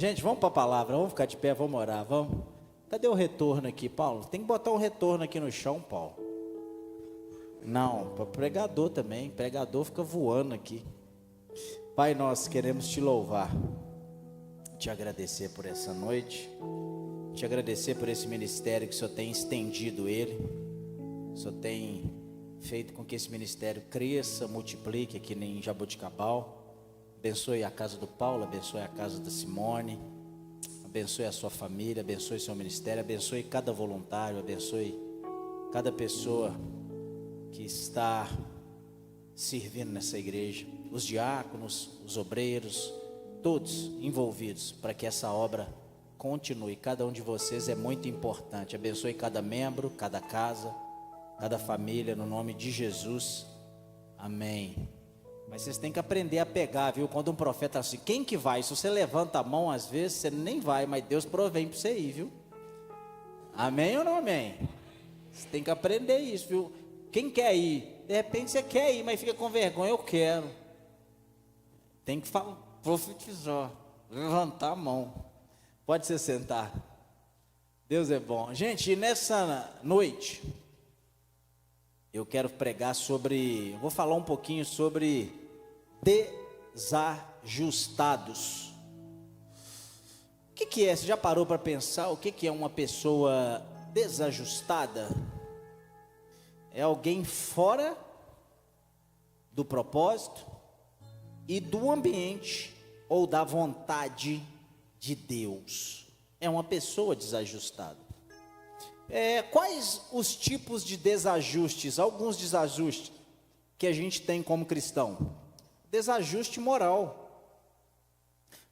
Gente, vamos para a palavra, vamos ficar de pé, vamos orar, vamos. Cadê o retorno aqui, Paulo? Tem que botar um retorno aqui no chão, Paulo. Não, para pregador também, pregador fica voando aqui. Pai, nós queremos te louvar, te agradecer por essa noite, te agradecer por esse ministério que o Senhor tem estendido ele, o Senhor tem feito com que esse ministério cresça, multiplique aqui em Jaboticabal. Abençoe a casa do Paulo, abençoe a casa da Simone, abençoe a sua família, abençoe o seu ministério, abençoe cada voluntário, abençoe cada pessoa que está servindo nessa igreja, os diáconos, os obreiros, todos envolvidos, para que essa obra continue. Cada um de vocês é muito importante. Abençoe cada membro, cada casa, cada família, no nome de Jesus, amém. Mas vocês têm que aprender a pegar, viu? Quando um profeta assim, quem que vai? Se você levanta a mão, às vezes você nem vai, mas Deus provém para você ir, viu? Amém ou não amém? Você tem que aprender isso, viu? Quem quer ir? De repente você quer ir, mas fica com vergonha, eu quero. Tem que falar, profetizar, levantar a mão. Pode se sentar. Deus é bom. Gente, nessa noite, eu quero pregar sobre, vou falar um pouquinho sobre desajustados. O que é? Você já parou para pensar o que é uma pessoa desajustada? É alguém fora do propósito e do ambiente ou da vontade de Deus. É uma pessoa desajustada. Quais os tipos de desajustes? Alguns desajustes que a gente tem como cristão. Desajuste moral.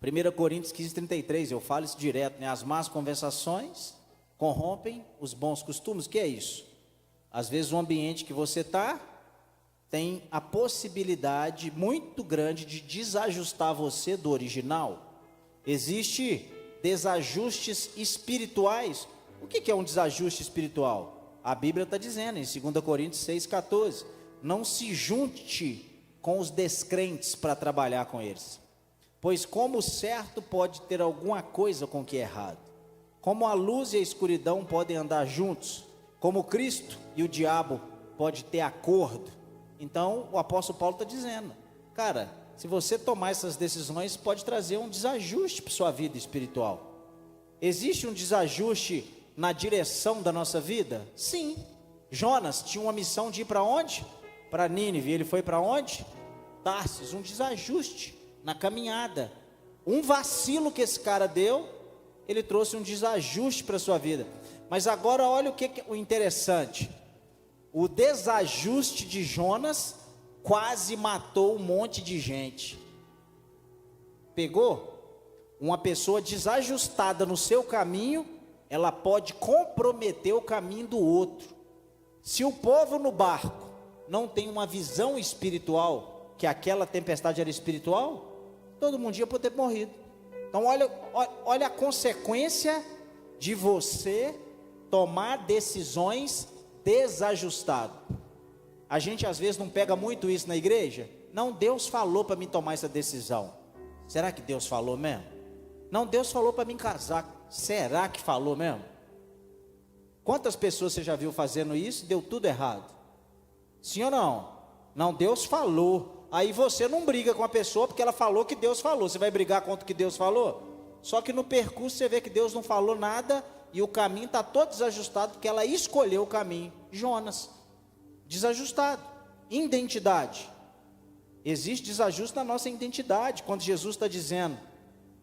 1 Coríntios 15:33, eu falo isso direto, né? As más conversações corrompem os bons costumes. O que é isso? Às vezes o ambiente que você está tem a possibilidade muito grande de desajustar você do original. Existe desajustes espirituais. O que é um desajuste espiritual? A Bíblia está dizendo em 2 Coríntios 6,14, não se junte com os descrentes para trabalhar com eles, pois como o certo pode ter alguma coisa com o que é errado, como a luz e a escuridão podem andar juntos, como Cristo e o diabo podem ter acordo. Então o apóstolo Paulo está dizendo, cara, se você tomar essas decisões, pode trazer um desajuste para a sua vida espiritual. Existe um desajuste na direção da nossa vida? Sim. Jonas tinha uma missão de ir para onde? Para Nínive. Ele foi para onde? Tarsis. Um desajuste na caminhada. Um vacilo que esse cara deu, ele trouxe um desajuste para a sua vida. Mas agora olha o que é o interessante. O desajuste de Jonas quase matou um monte de gente. Pegou? Uma pessoa desajustada no seu caminho, ela pode comprometer o caminho do outro. Se o povo no barco não tem uma visão espiritual, que aquela tempestade era espiritual, todo mundo ia poder ter morrido. Então olha a consequência de você tomar decisões desajustado. A gente às vezes não pega muito isso na igreja. Não, Deus falou para mim tomar essa decisão. Será que Deus falou mesmo? Não, Deus falou para mim casar. Será que falou mesmo? Quantas pessoas você já viu fazendo isso e deu tudo errado? Sim ou não? Não, Deus falou. Aí você não briga com a pessoa porque ela falou que Deus falou. Você vai brigar contra o que Deus falou? Só que no percurso você vê que Deus não falou nada e o caminho está todo desajustado porque ela escolheu o caminho. Jonas, desajustado. Identidade. Existe desajuste na nossa identidade. Quando Jesus está dizendo,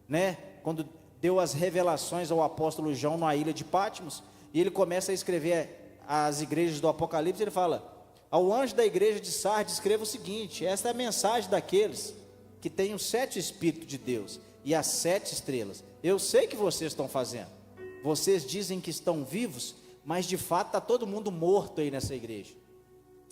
né? Quando deu as revelações ao apóstolo João na ilha de Patmos, e ele começa a escrever as igrejas do Apocalipse, ele fala, ao anjo da igreja de Sardes escreva o seguinte, esta é a mensagem daqueles que têm os 7 Espíritos de Deus, e as 7 estrelas, eu sei que vocês estão fazendo, vocês dizem que estão vivos, mas de fato está todo mundo morto aí nessa igreja,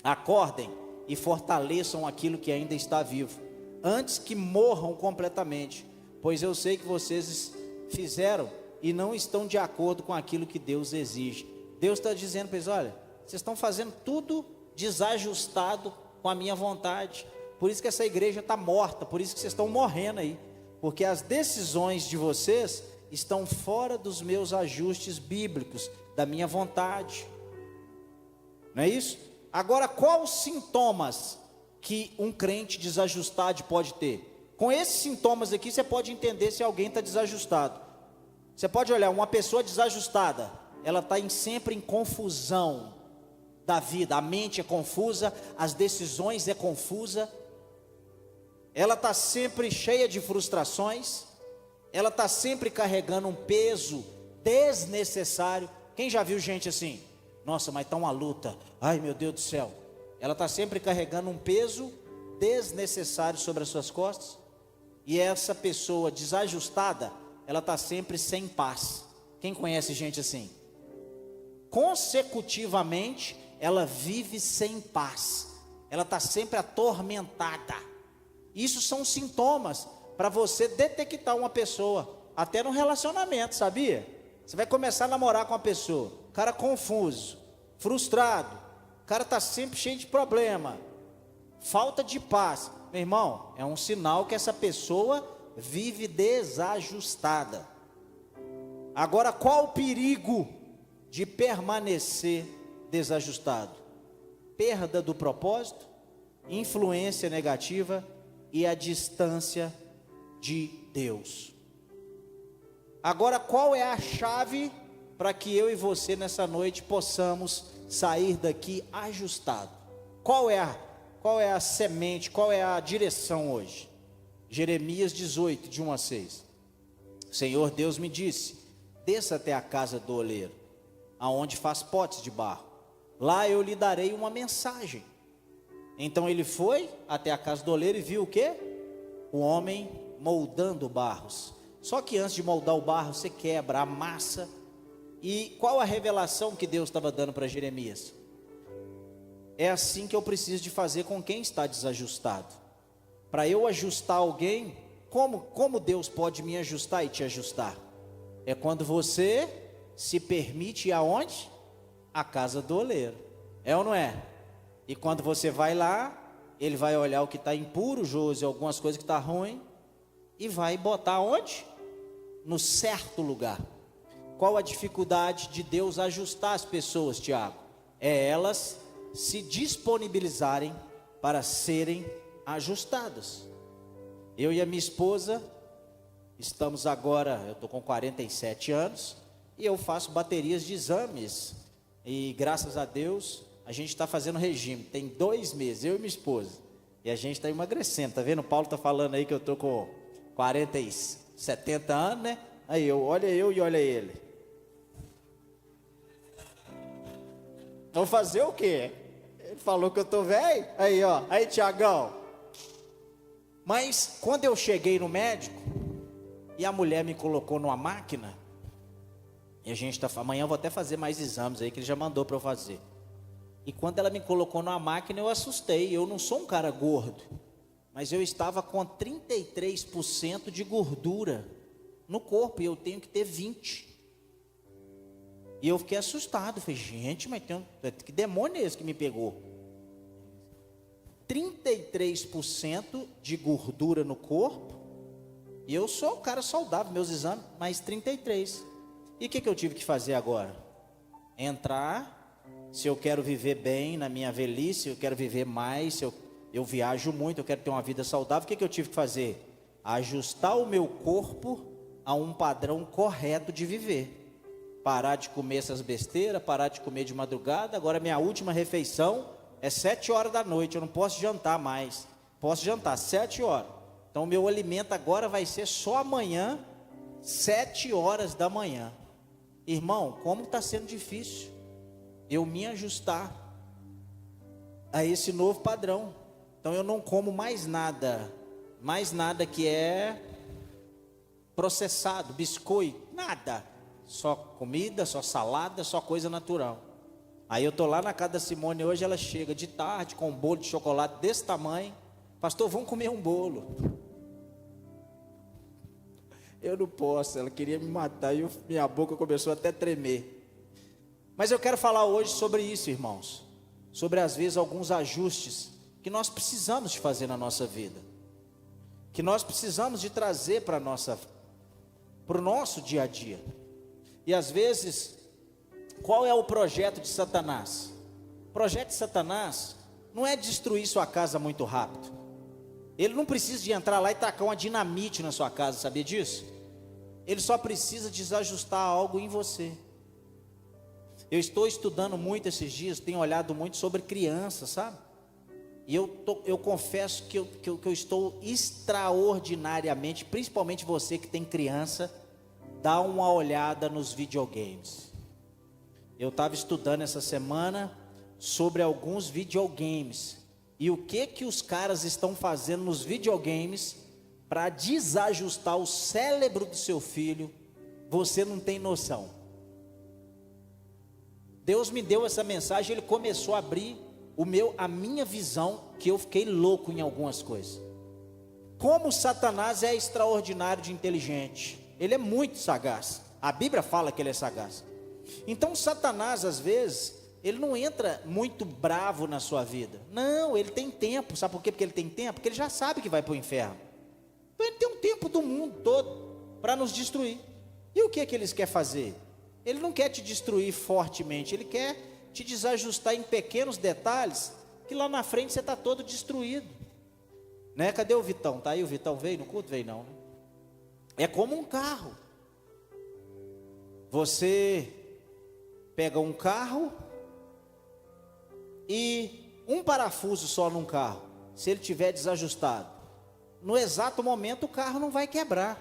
acordem e fortaleçam aquilo que ainda está vivo, antes que morram completamente, pois eu sei que vocês fizeram e não estão de acordo com aquilo que Deus exige. Deus está dizendo para eles, olha, vocês estão fazendo tudo desajustado com a minha vontade, por isso que essa igreja está morta, por isso que vocês estão morrendo aí, porque as decisões de vocês estão fora dos meus ajustes bíblicos, da minha vontade. Não é isso? Agora, quais os sintomas que um crente desajustado pode ter? Com esses sintomas aqui, você pode entender se alguém está desajustado. Você pode olhar, uma pessoa desajustada, ela está sempre em confusão da vida, a mente é confusa, as decisões é confusa, ela está sempre cheia de frustrações, ela está sempre carregando um peso desnecessário. Quem já viu gente assim? Nossa, mas está uma luta, ai meu Deus do céu. Ela está sempre carregando um peso desnecessário sobre as suas costas. E essa pessoa desajustada, ela está sempre sem paz. Quem conhece gente assim? Consecutivamente, ela vive sem paz. Ela está sempre atormentada. Isso são sintomas para você detectar uma pessoa, até no relacionamento, sabia? Você vai começar a namorar com uma pessoa, cara confuso, frustrado, o cara está sempre cheio de problema, falta de paz. Meu irmão, é um sinal que essa pessoa vive desajustada. Agora, qual o perigo de permanecer desajustado? Perda do propósito, influência negativa e a distância de Deus. Agora, qual é a chave para que eu e você nessa noite possamos sair daqui ajustado? Qual é a semente, qual é a direção hoje? Jeremias 18, de 1 a 6. O Senhor Deus me disse: desça até a casa do oleiro, aonde faz potes de barro. Lá eu lhe darei uma mensagem. Então ele foi até a casa do oleiro e viu o quê? O homem moldando barros. Só que antes de moldar o barro, você quebra a massa. E qual a revelação que Deus estava dando para Jeremias? É assim que eu preciso de fazer com quem está desajustado. Para eu ajustar alguém, como Deus pode me ajustar e te ajustar? É quando você se permite ir aonde? A casa do oleiro. É ou não é? E quando você vai lá, ele vai olhar o que está impuro, Josi, algumas coisas que estão ruim, e vai botar onde? No certo lugar. Qual a dificuldade de Deus ajustar as pessoas, Tiago? É elas se disponibilizarem para serem ajustadas. Eu e a minha esposa estamos agora, eu estou com 47 anos, e eu faço baterias de exames, e graças a Deus a gente está fazendo regime, tem 2 meses, eu e minha esposa, e a gente está emagrecendo, tá vendo? O Paulo está falando aí que eu estou com 70 anos, né? Aí olha eu e olha ele. Vou fazer o quê? Ele falou que eu estou velho, aí ó, aí Tiagão. Mas quando eu cheguei no médico, e a mulher me colocou numa máquina, e a gente amanhã eu vou até fazer mais exames aí, que ele já mandou para eu fazer. E quando ela me colocou numa máquina, eu assustei. Eu não sou um cara gordo, mas eu estava com 33% de gordura no corpo, e eu tenho que ter 20%. E eu fiquei assustado, falei, gente, mas que demônio é esse que me pegou? 33% de gordura no corpo, e eu sou um cara saudável, meus exames, mas 33%. E o que eu tive que fazer agora? Entrar. Se eu quero viver bem na minha velhice, se eu quero viver mais, se eu viajo muito, eu quero ter uma vida saudável, o que eu tive que fazer? Ajustar o meu corpo a um padrão correto de viver. Parar de comer essas besteiras, parar de comer de madrugada. Agora minha última refeição é 7 horas da noite, eu não posso jantar mais. Posso jantar 7 horas. Então o meu alimento agora vai ser só amanhã, 7 horas da manhã. Irmão, como está sendo difícil eu me ajustar a esse novo padrão. Então eu não como mais nada que é processado, biscoito, nada, só comida, só salada, só coisa natural. Aí eu tô lá na casa da Simone hoje, ela chega de tarde com um bolo de chocolate desse tamanho. Pastor, vamos comer um bolo. Eu não posso, ela queria me matar e minha boca começou até a tremer. Mas eu quero falar hoje sobre isso, irmãos, sobre às vezes alguns ajustes que nós precisamos de fazer na nossa vida. que nós precisamos de trazer para o nosso dia a dia. E às vezes, qual é o projeto de Satanás? O projeto de Satanás não é destruir sua casa muito rápido. Ele não precisa de entrar lá e tacar uma dinamite na sua casa, sabia disso? Ele só precisa desajustar algo em você. Eu estou estudando muito esses dias, tenho olhado muito sobre crianças, sabe? E eu confesso que eu estou extraordinariamente, principalmente você que tem criança, dá uma olhada nos videogames. Eu estava estudando essa semana sobre alguns videogames. E o que os caras estão fazendo nos videogames para desajustar o cérebro do seu filho, você não tem noção. Deus me deu essa mensagem, Ele começou a abrir a minha visão, que eu fiquei louco em algumas coisas. Como Satanás é extraordinário de inteligente, ele é muito sagaz. A Bíblia fala que ele é sagaz. Então Satanás, às vezes, ele não entra muito bravo na sua vida. Não, ele tem tempo. Sabe por quê? Porque ele tem tempo? Porque ele já sabe que vai para o inferno. Então ele tem um tempo do mundo todo para nos destruir. E o que é que ele quer fazer? Ele não quer te destruir fortemente, ele quer te desajustar em pequenos detalhes, que lá na frente você está todo destruído. Né? Cadê o Vitão? Tá aí, o Vitão veio no culto? Veio não, né? É como um carro. Você pega um carro e um parafuso só num carro, se ele tiver desajustado, no exato momento o carro não vai quebrar.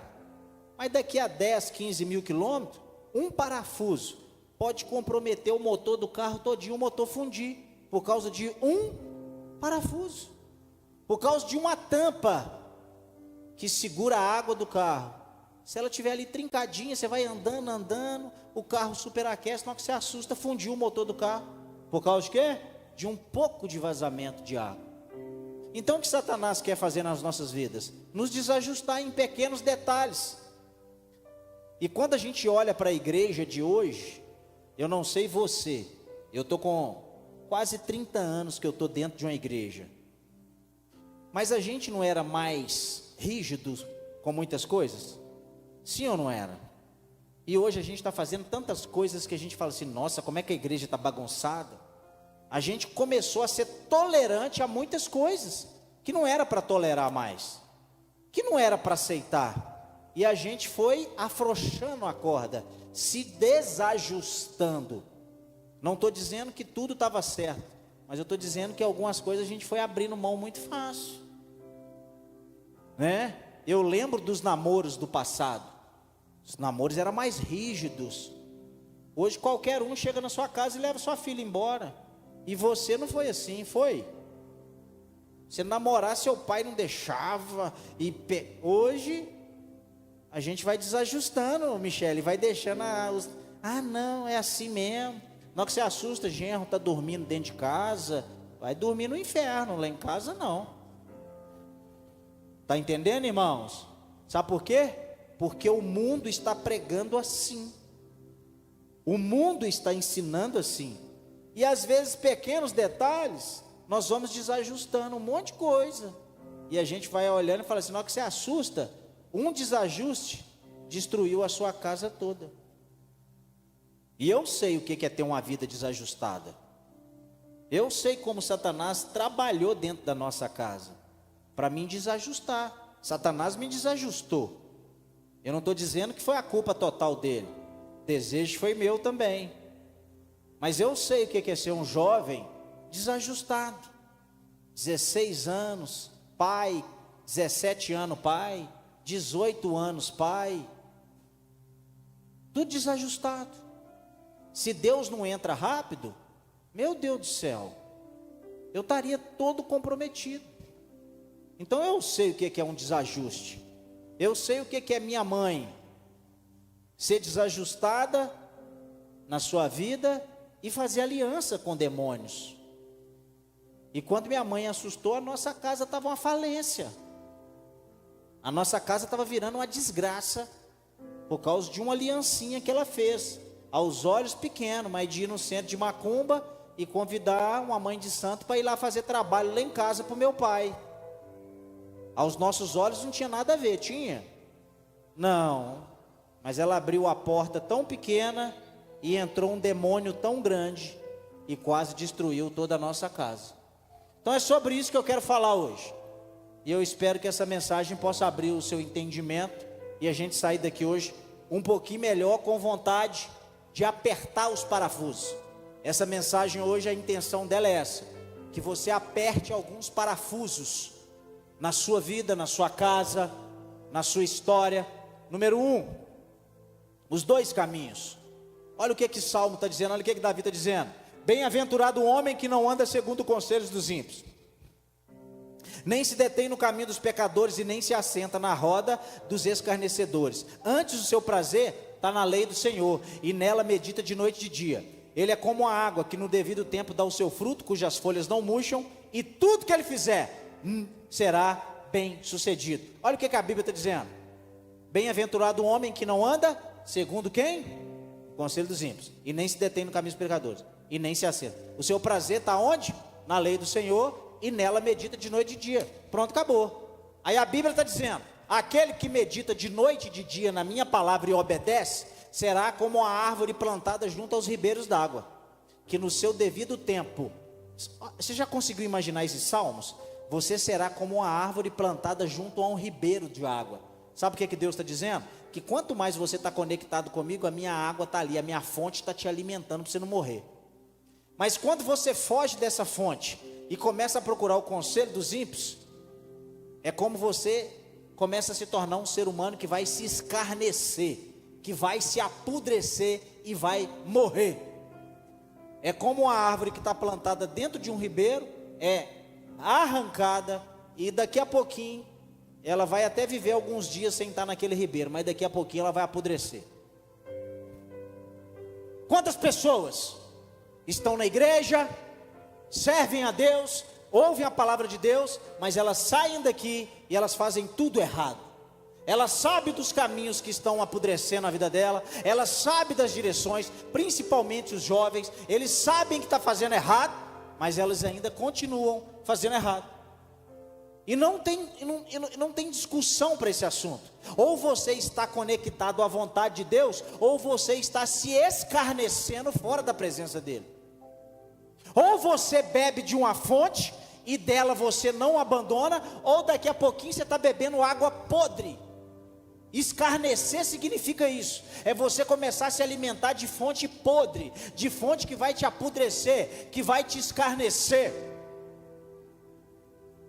Mas daqui a 10, 15 mil quilômetros, um parafuso pode comprometer o motor do carro todinho, o motor fundir, por causa de um parafuso, por causa de uma tampa que segura a água do carro. Se ela estiver ali trincadinha, você vai andando, o carro superaquece, na hora que você assusta, fundiu o motor do carro. Por causa de quê? De um pouco de vazamento de água. Então o que Satanás quer fazer nas nossas vidas? Nos desajustar em pequenos detalhes. E quando a gente olha para a igreja de hoje, eu não sei você, eu estou com quase 30 anos que eu estou dentro de uma igreja. Mas a gente não era mais rígido com muitas coisas? Sim ou não era? E hoje a gente está fazendo tantas coisas que a gente fala assim, nossa, como é que a igreja está bagunçada? A gente começou a ser tolerante a muitas coisas, que não era para tolerar mais, que não era para aceitar. E a gente foi afrouxando a corda, se desajustando. Não estou dizendo que tudo estava certo, mas eu estou dizendo que algumas coisas a gente foi abrindo mão muito fácil, né? Eu lembro dos namoros do passado. Os namoros eram mais rígidos. Hoje qualquer um chega na sua casa e leva sua filha embora. E você não foi assim, foi? Você namorar, seu pai não deixava. Hoje a gente vai desajustando, Michele, vai deixando não, é assim mesmo. Na hora que você assusta, genro está dormindo dentro de casa, vai dormir no inferno, lá em casa não. Está entendendo, irmãos? Sabe por quê? Porque o mundo está pregando assim. O mundo está ensinando assim. E às vezes pequenos detalhes, nós vamos desajustando um monte de coisa. E a gente vai olhando e fala assim, na hora que você assusta, um desajuste destruiu a sua casa toda. E eu sei o que é ter uma vida desajustada. Eu sei como Satanás trabalhou dentro da nossa casa para me desajustar. Satanás me desajustou. Eu não estou dizendo que foi a culpa total dele. O desejo foi meu também. Mas eu sei o que é ser um jovem desajustado. 16 anos, pai. 17 anos, pai. 18 anos, pai. Tudo desajustado. Se Deus não entra rápido, meu Deus do céu, eu estaria todo comprometido. Então eu sei o que é um desajuste. Eu sei o que é minha mãe ser desajustada na sua vida e fazer aliança com demônios. E quando minha mãe assustou, a nossa casa estava uma falência. A nossa casa estava virando uma desgraça por causa de uma aliancinha que ela fez. Aos olhos pequenos, mas de ir no centro de macumba e convidar uma mãe de santo para ir lá fazer trabalho lá em casa para o meu pai. Aos nossos olhos não tinha nada a ver, tinha? Não, mas ela abriu a porta tão pequena e entrou um demônio tão grande e quase destruiu toda a nossa casa. Então é sobre isso que eu quero falar hoje. E eu espero que essa mensagem possa abrir o seu entendimento e a gente sair daqui hoje um pouquinho melhor, com vontade de apertar os parafusos. Essa mensagem hoje, a intenção dela é essa: que você aperte alguns parafusos na sua vida, na sua casa, na sua história. Número 1, os dois caminhos. Olha o que Salmo está dizendo, olha o que Davi está dizendo. Bem-aventurado o homem que não anda segundo os conselhos dos ímpios, nem se detém no caminho dos pecadores, e nem se assenta na roda dos escarnecedores. Antes o seu prazer está na lei do Senhor, e nela medita de noite e de dia. Ele é como a água que no devido tempo dá o seu fruto, cujas folhas não murcham, e tudo que ele fizer será bem sucedido. Olha o que a Bíblia está dizendo. Bem-aventurado o homem que não anda segundo quem? O conselho dos ímpios, e nem se detém no caminho dos pecadores, e nem se assenta. O seu prazer está onde? Na lei do Senhor, e nela medita de noite e de dia. Pronto, acabou. Aí a Bíblia está dizendo: aquele que medita de noite e de dia na minha palavra e obedece, será como a árvore plantada junto aos ribeiros d'água, que no seu devido tempo... Você já conseguiu imaginar esses salmos? Você será como uma árvore plantada junto a um ribeiro de água. Sabe o que Deus está dizendo? Que quanto mais você está conectado comigo, a minha água está ali, a minha fonte está te alimentando para você não morrer. Mas quando você foge dessa fonte e começa a procurar o conselho dos ímpios, é como você começa a se tornar um ser humano que vai se escarnecer, que vai se apodrecer e vai morrer. É como uma árvore que está plantada dentro de um ribeiro, é arrancada, e daqui a pouquinho ela vai até viver alguns dias sem estar naquele ribeiro, mas daqui a pouquinho ela vai apodrecer. Quantas pessoas estão na igreja, servem a Deus, ouvem a palavra de Deus, mas elas saem daqui e elas fazem tudo errado. Ela sabe dos caminhos que estão apodrecendo a vida dela, ela sabe das direções, principalmente os jovens, eles sabem que está fazendo errado, mas elas ainda continuam fazendo errado. E não tem discussão para esse assunto. Ou você está conectado à vontade de Deus, ou você está se escarnecendo fora da presença dele. Ou você bebe de uma fonte e dela você não abandona, ou daqui a pouquinho você está bebendo água podre. Escarnecer significa isso, é você começar a se alimentar de fonte podre, de fonte que vai te apodrecer, que vai te escarnecer.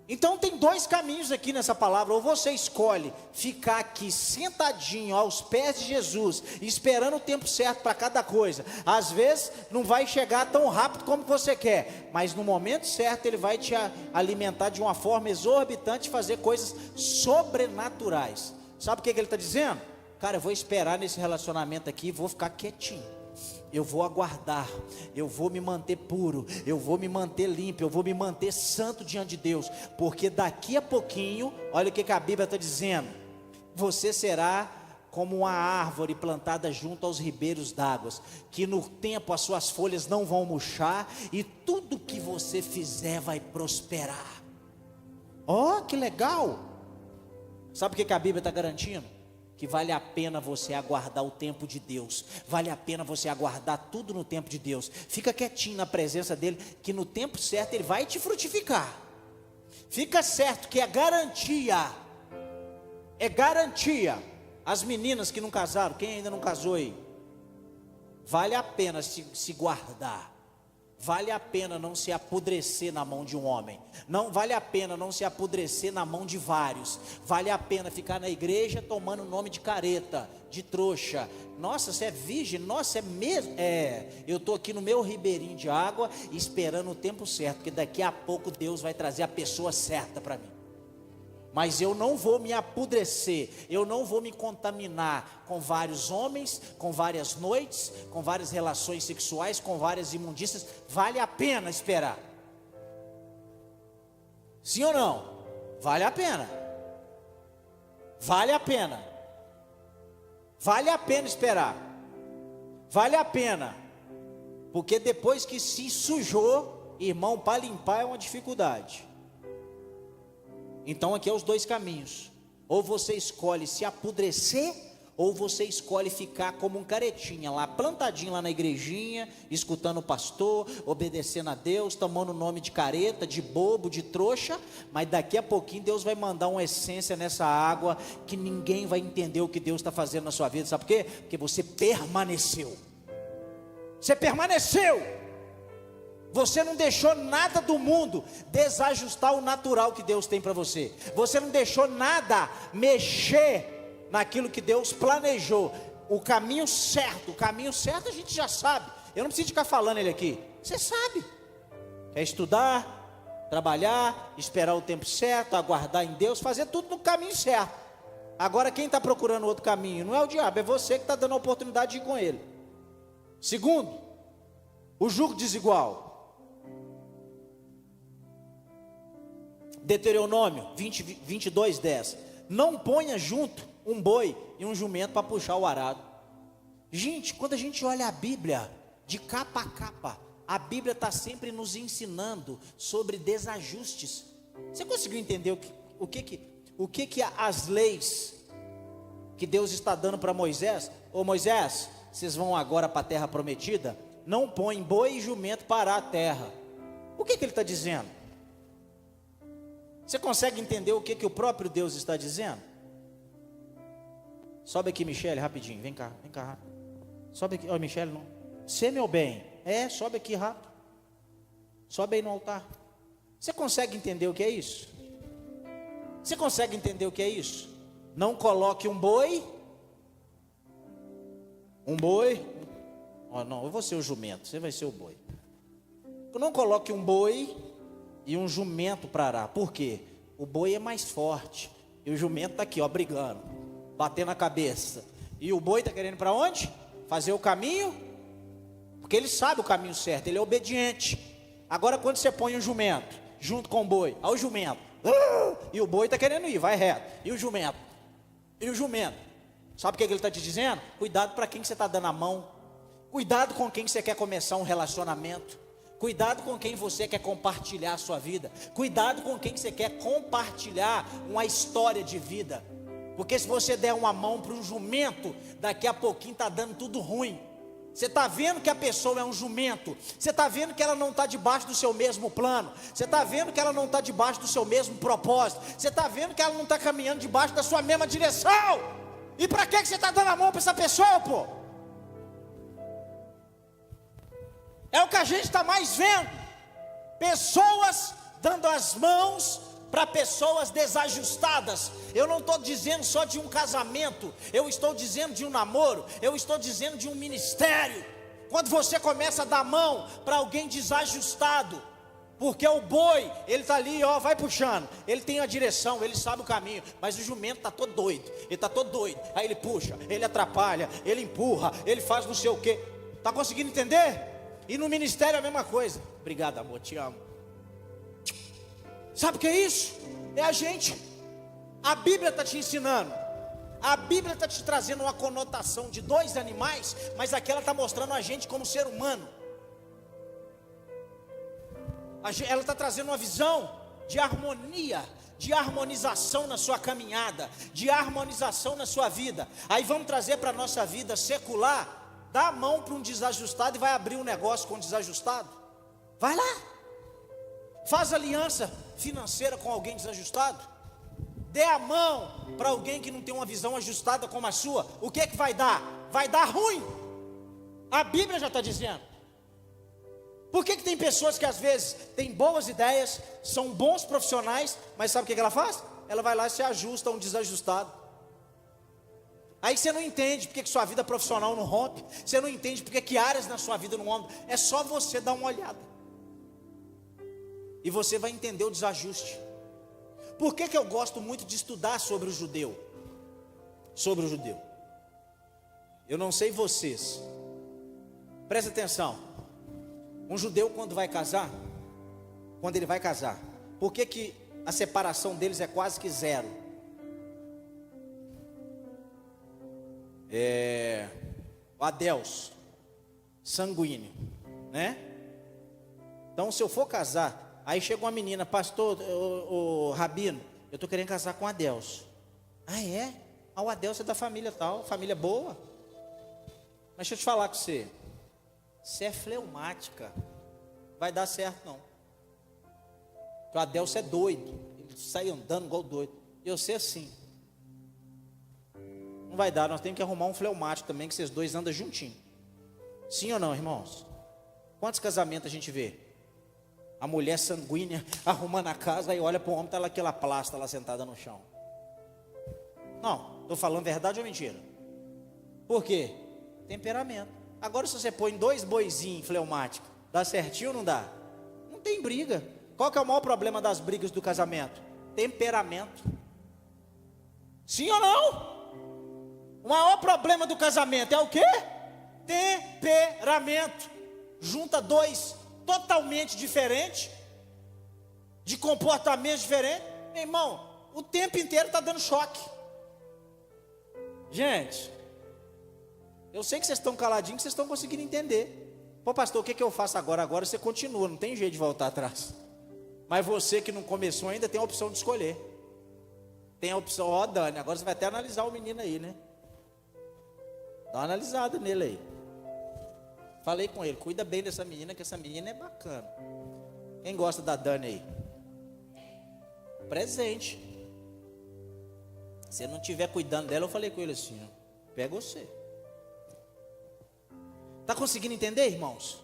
Então tem dois caminhos aqui nessa palavra: ou você escolhe ficar aqui sentadinho aos pés de Jesus, esperando o tempo certo para cada coisa. Às vezes não vai chegar tão rápido como você quer, mas no momento certo ele vai te alimentar de uma forma exorbitante, fazer coisas sobrenaturais. Sabe o que ele está dizendo? Cara, eu vou esperar nesse relacionamento aqui, vou ficar quietinho, eu vou aguardar, eu vou me manter puro, eu vou me manter limpo, eu vou me manter santo diante de Deus, porque daqui a pouquinho, olha o que a Bíblia está dizendo: você será como uma árvore plantada junto aos ribeiros d'água, que no tempo as suas folhas não vão murchar, e tudo que você fizer vai prosperar. Oh, que legal! Sabe o que a Bíblia está garantindo? Que vale a pena você aguardar o tempo de Deus, vale a pena você aguardar tudo no tempo de Deus. Fica quietinho na presença dele, que no tempo certo ele vai te frutificar. Fica certo que é garantia. As meninas que não casaram, quem ainda não casou aí, vale a pena se guardar. Vale a pena não se apodrecer na mão de um homem. Não vale a pena não se apodrecer na mão de vários. Vale a pena ficar na igreja tomando nome de careta, de trouxa. Nossa, você é virgem? Nossa, é mesmo? É, eu estou aqui no meu ribeirinho de água, esperando o tempo certo, porque daqui a pouco Deus vai trazer a pessoa certa para mim. Mas eu não vou me apodrecer, eu não vou me contaminar com vários homens, com várias noites, com várias relações sexuais, com várias imundícias. Vale a pena esperar. Sim ou não? Vale a pena. Vale a pena. Vale a pena esperar. Vale a pena. Porque depois que se sujou, irmão, para limpar é uma dificuldade. Então aqui é os dois caminhos: ou você escolhe se apodrecer, ou você escolhe ficar como um caretinha lá, plantadinho lá na igrejinha, escutando o pastor, obedecendo a Deus, tomando o nome de careta, de bobo, de trouxa. Mas daqui a pouquinho Deus vai mandar uma essência nessa água, que ninguém vai entender o que Deus está fazendo na sua vida. Sabe por quê? Porque você permaneceu. Você permaneceu. Você não deixou nada do mundo desajustar o natural que Deus tem para você. Você não deixou nada mexer naquilo que Deus planejou. O caminho certo a gente já sabe. Eu não preciso ficar falando ele aqui. Você sabe. É estudar, trabalhar, esperar o tempo certo, aguardar em Deus, fazer tudo no caminho certo. Agora quem está procurando outro caminho não é o diabo, é você que está dando a oportunidade de ir com ele. Segundo, o jugo desigual. Deuteronômio 22:10. Não ponha junto um boi e um jumento para puxar o arado. Gente, quando a gente olha a Bíblia de capa a capa, a Bíblia está sempre nos ensinando sobre desajustes. Você conseguiu entender o que as leis que Deus está dando para Moisés? Ô Moisés, vocês vão agora para a terra prometida, não põe boi e jumento para a terra. O que ele está dizendo? Você consegue entender o que o próprio Deus está dizendo? Sobe aqui, Michele, rapidinho, vem cá, rápido. Sobe aqui, Michele, não. Você, meu bem, sobe aqui rápido. Sobe aí no altar. Você consegue entender o que é isso? Você consegue entender o que é isso? Não coloque um boi. Não, eu vou ser o jumento, você vai ser o boi. Não coloque um boi e um jumento para arar. Por quê? O boi é mais forte e o jumento está aqui, brigando, batendo a cabeça. E o boi está querendo para onde? Fazer o caminho, porque ele sabe o caminho certo, ele é obediente. Agora quando você põe um jumento junto com o boi, olha o jumento, e o boi está querendo ir, vai reto. E o jumento, sabe o que ele está te dizendo? Cuidado para quem você está dando a mão. Cuidado com quem você quer começar um relacionamento. Cuidado com quem você quer compartilhar a sua vida. Cuidado com quem você quer compartilhar uma história de vida. Porque se você der uma mão para um jumento, daqui a pouquinho está dando tudo ruim. Você está vendo que a pessoa é um jumento. Você está vendo que ela não está debaixo do seu mesmo plano. Você está vendo que ela não está debaixo do seu mesmo propósito. Você está vendo que ela não está caminhando debaixo da sua mesma direção. E para que você está dando a mão para essa pessoa, pô? É o que a gente está mais vendo. Pessoas dando as mãos para pessoas desajustadas. Eu não estou dizendo só de um casamento. Eu estou dizendo de um namoro. Eu estou dizendo de um ministério. Quando você começa a dar mão para alguém desajustado. Porque o boi, ele está ali, vai puxando. Ele tem a direção, ele sabe o caminho. Mas o jumento está todo doido. Ele está todo doido. Aí ele puxa, ele atrapalha, ele empurra, ele faz não sei o quê. Está conseguindo entender? E no ministério é a mesma coisa. Obrigado, amor, te amo. Sabe o que é isso? É a gente. A Bíblia está te ensinando. A Bíblia está te trazendo uma conotação de dois animais, mas aqui ela está mostrando a gente como ser humano. Ela está trazendo uma visão de harmonia, de harmonização na sua caminhada, de harmonização na sua vida. Aí vamos trazer para a nossa vida secular. Dá a mão para um desajustado e vai abrir um negócio com um desajustado. Vai lá. Faz aliança financeira com alguém desajustado. Dê a mão para alguém que não tem uma visão ajustada como a sua. O que é que vai dar? Vai dar ruim. A Bíblia já está dizendo. Por que tem pessoas que às vezes têm boas ideias, são bons profissionais, mas sabe o que ela faz? Ela vai lá e se ajusta a um desajustado. Aí você não entende porque que sua vida profissional não rompe. Você não entende porque que áreas na sua vida não rompem. É só você dar uma olhada. E você vai entender o desajuste. Por que eu gosto muito de estudar sobre o judeu? Sobre o judeu. Eu não sei vocês. Presta atenção. Um judeu quando vai casar, por que a separação deles é quase que zero? O Adeus, sanguíneo, né? Então se eu for casar, aí chega uma menina, pastor, o rabino, eu estou querendo casar com o Adelso. Ah, é? Ah, o Adelso é da família tal, família boa. Mas deixa eu te falar com você. Você é fleumática. Vai dar certo não. Porque o Adelso é doido. Ele sai andando igual doido. E eu sei assim. Não vai dar, nós temos que arrumar um fleumático também, que vocês dois andam juntinho. Sim ou não, irmãos? Quantos casamentos a gente vê? A mulher sanguínea arrumando a casa, aí olha para o homem, está lá aquela plasta lá sentada no chão. Não, estou falando verdade ou mentira? Por quê? Temperamento. Agora se você põe 2 boizinhos fleumáticos, dá certinho ou não dá? Não tem briga. Qual que é o maior problema das brigas do casamento? Temperamento. Sim ou não? O maior problema do casamento é o quê? Temperamento. Junta 2 totalmente diferentes, de comportamento diferente. Meu irmão, o tempo inteiro está dando choque. Gente, eu sei que vocês estão caladinhos, que vocês estão conseguindo entender. Pô, pastor, o que eu faço agora? Agora você continua, não tem jeito de voltar atrás. Mas você que não começou ainda tem a opção de escolher. Tem a opção, ó, Dani, agora você vai até analisar o menino aí, né? Dá uma analisada nele aí. Falei com ele, cuida bem dessa menina, que essa menina é bacana. Quem gosta da Dani aí? Presente. Se não estiver cuidando dela, eu falei com ele assim, ó, pega você. Está conseguindo entender, irmãos?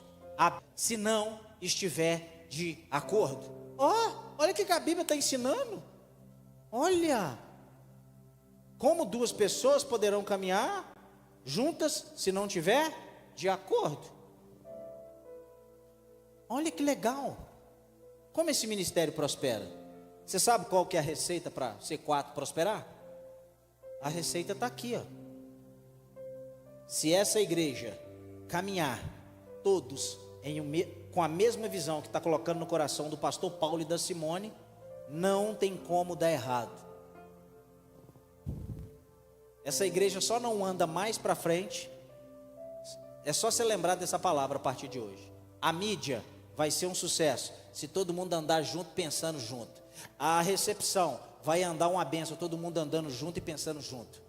Se não estiver de acordo. Olha o que a Bíblia está ensinando. Olha. Como 2 pessoas poderão caminhar juntas se não tiver de acordo. Olha que legal. Como esse ministério prospera? Você sabe qual que é a receita para C4 prosperar? A receita está aqui, ó. Se essa igreja caminhar todos com a mesma visão que está colocando no coração do pastor Paulo e da Simone, não tem como dar errado. Essa igreja só não anda mais para frente. É só você lembrar dessa palavra a partir de hoje. A mídia vai ser um sucesso se todo mundo andar junto, pensando junto. A recepção vai andar uma bênção, todo mundo andando junto e pensando junto.